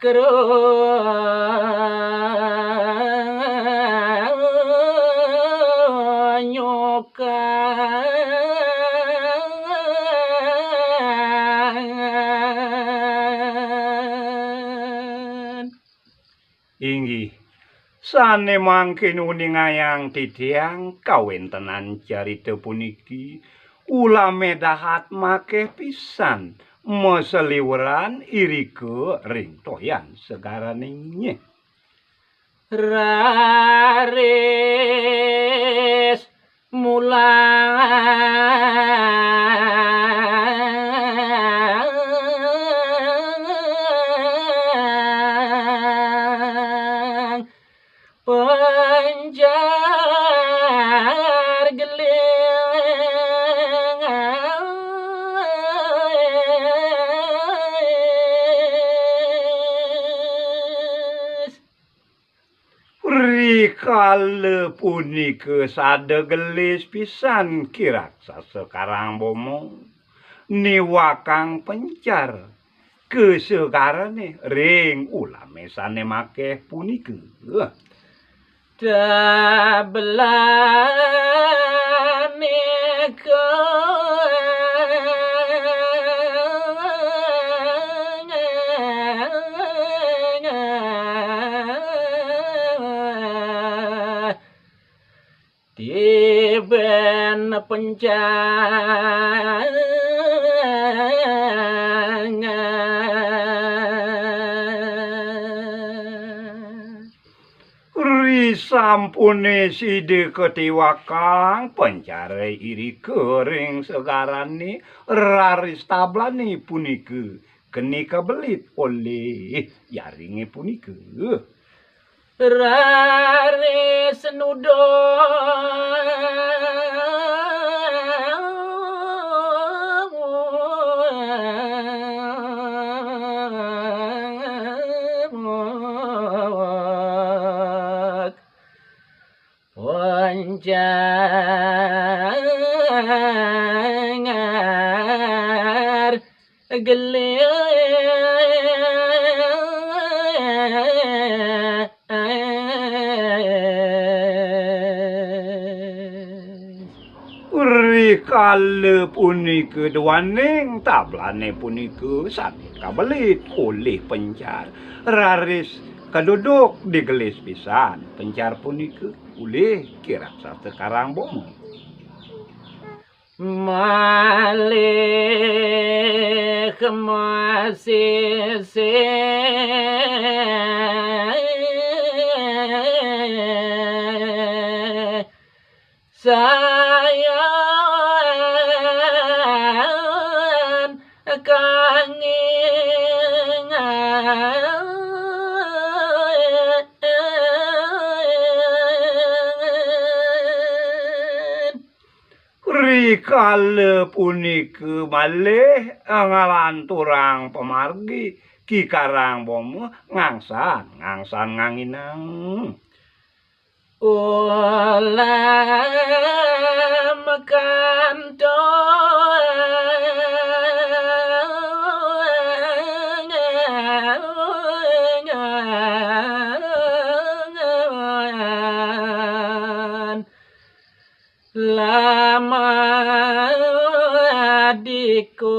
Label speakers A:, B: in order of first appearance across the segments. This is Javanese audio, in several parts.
A: keronyokan. Inggih sane mangkin uningayang titiang kawontenan carita puniki ulame dahat makeh pisan meseliweran irike ring toyan segaraning raris mulang penjar geling rikale punika sada gelis pisan kiraksa sekarang bomo niwakang pencar kesegarane ring ulame sane makeh punika dabelane tiben penjangan risampune side ketiwakang pencare iri kering segarane raris tablane punika geni kebelit oleh yaringe punika raris nudok panjangar rikale punika dewaning tablane punika sane kabelit oleh pencar raris kaduduk di gelis pisan pencar punika oleh kiraksa sekarang bomo malih kemasise sayan kangen rikale punika malih ngalanturang pemargi kikarang bomo ngangsan nganginang ulam kantongan lama adikku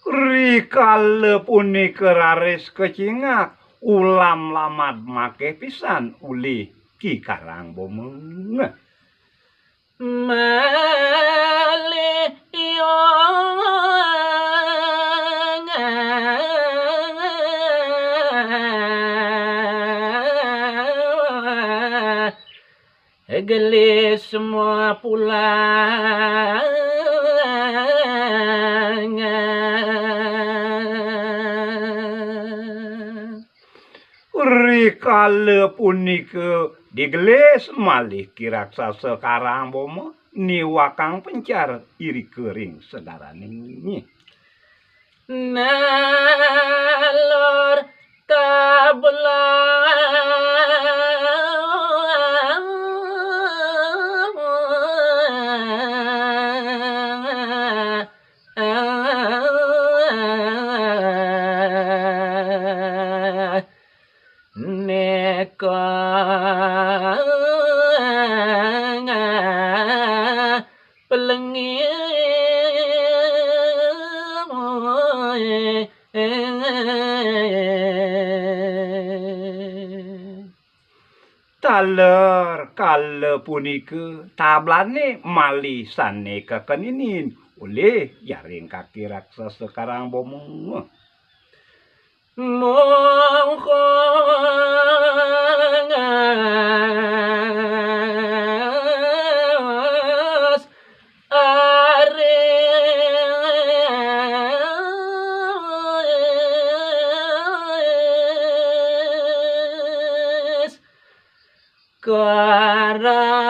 A: rikale punika raris kecingak ulam lamad makeh pisan uli ki karang bomeng malih gelis semua pulang rikale punika digelis malih kiraksa sekarang bomo niwakang pencar iri kering sedaraning nalor tabelang kale punika tablane malih sane kekeninin oleh jaring kaki raksasa karang bomo.
B: Mongko karang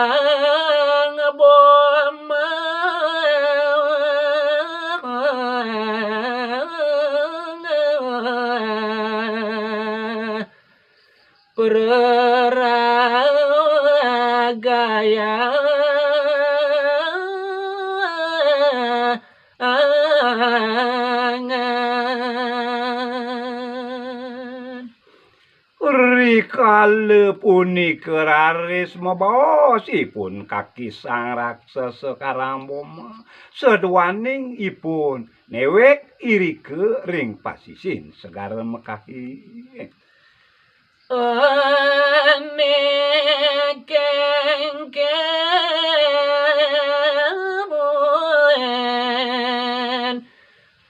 B: boma peragaya
A: Rikale punika raris mabaosipun kaki sang raksasa karamboma sedawaning ipun newek irike ring pasisin segara mekaki.
B: ane kengkemoen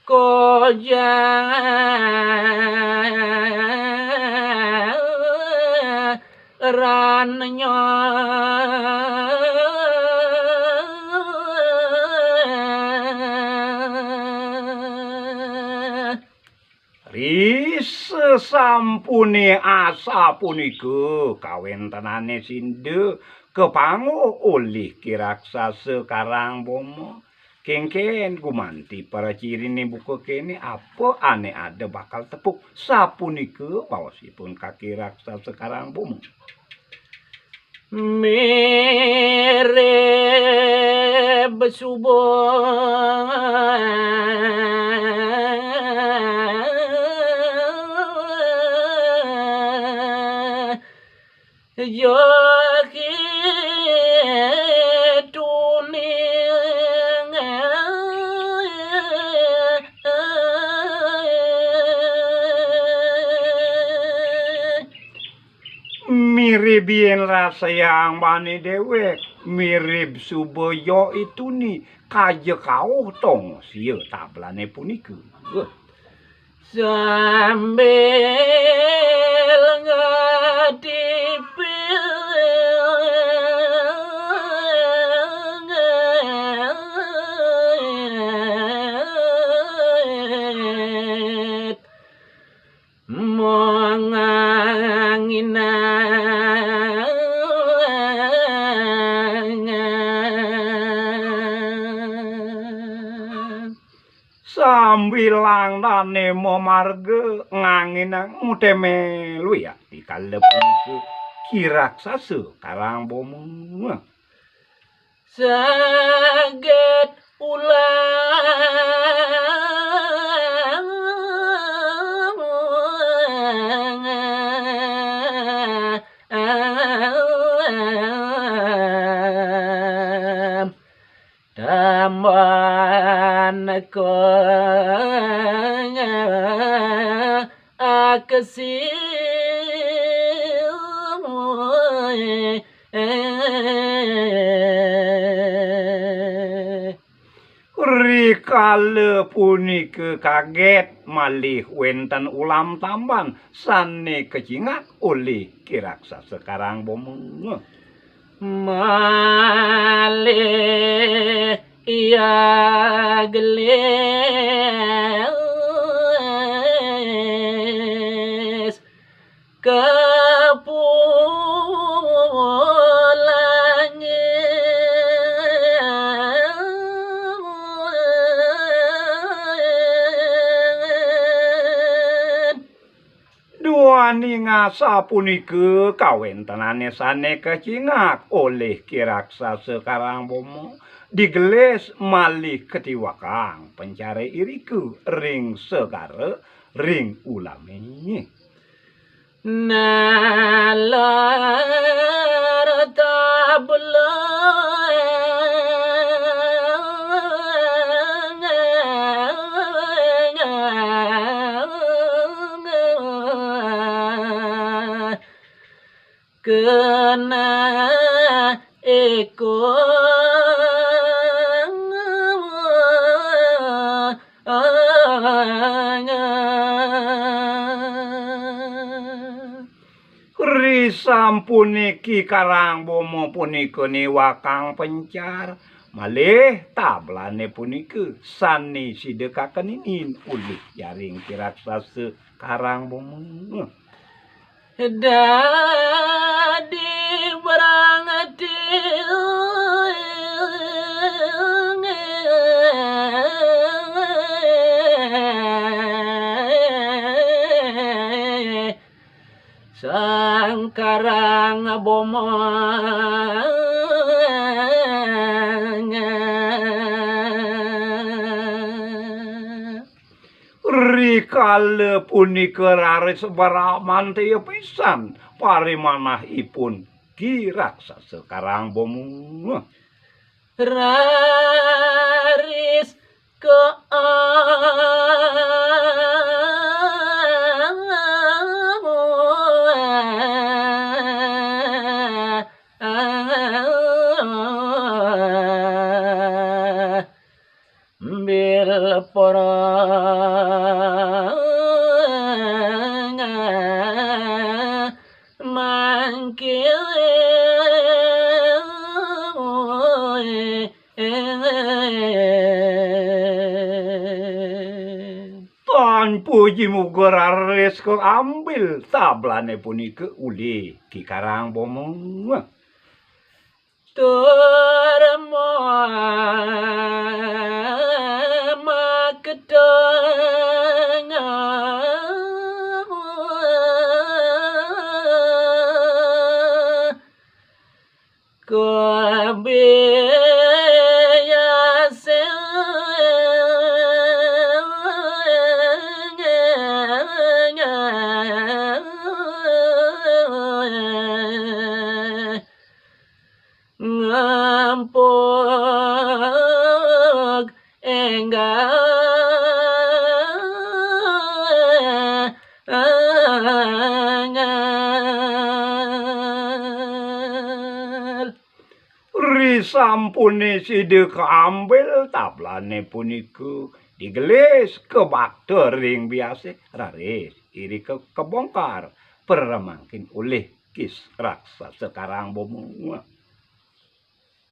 B: koja rannya
A: Sampune asa punika kawentenane sinde kepangu oleh kiraksasa karangbomo kengken gumanti para cirine buka kene apa ane ada bakal tepuk sapunika paosipun kaki raksasa karangbomo.
B: mere besubuh Yogi tuning
A: mirip yen rasa yang bani dewek mirip subaya itu nih kaje kau tong sia tablane punika.
B: sambil ngedipit
A: Sambil langdane momarga nganginang muteme ya dikale punika kiraksasa karangbomo.
B: saged ulang taman
A: Rikale punika kaget malih wenten ulam tamban sane kecingak oleh kiraksasa karangbomo.
B: malih ia gelis
A: Duani ngasa punika kawentenane sane kecingak oleh kiraksasa karangbomo digelis malih ketiwakang pencare iriku ring segara ring ulame.
B: nalar tabla kena eko
A: Risampune Ki Karangbomo punika niwakang pencar malih tablane punika sani sidekaken inin ulih jaring kiraksasa Karangbomo.
B: dadi berangati sang Karangbomo
A: Rikala punika raris baramanteya pisan parimanahipun Ki Raksasa Karangbomo.
B: raris bil porang mangkil
A: Tan puji muga raris ambil tablane punika ulih Ki Karangbomo.
B: turmo maketeng ngampuk enggal
A: Risampune sideka ambil tablane punika digelis kebakter ring biase raris iri kebongkar peremangkin oleh Ki Raksasa Karangbomo.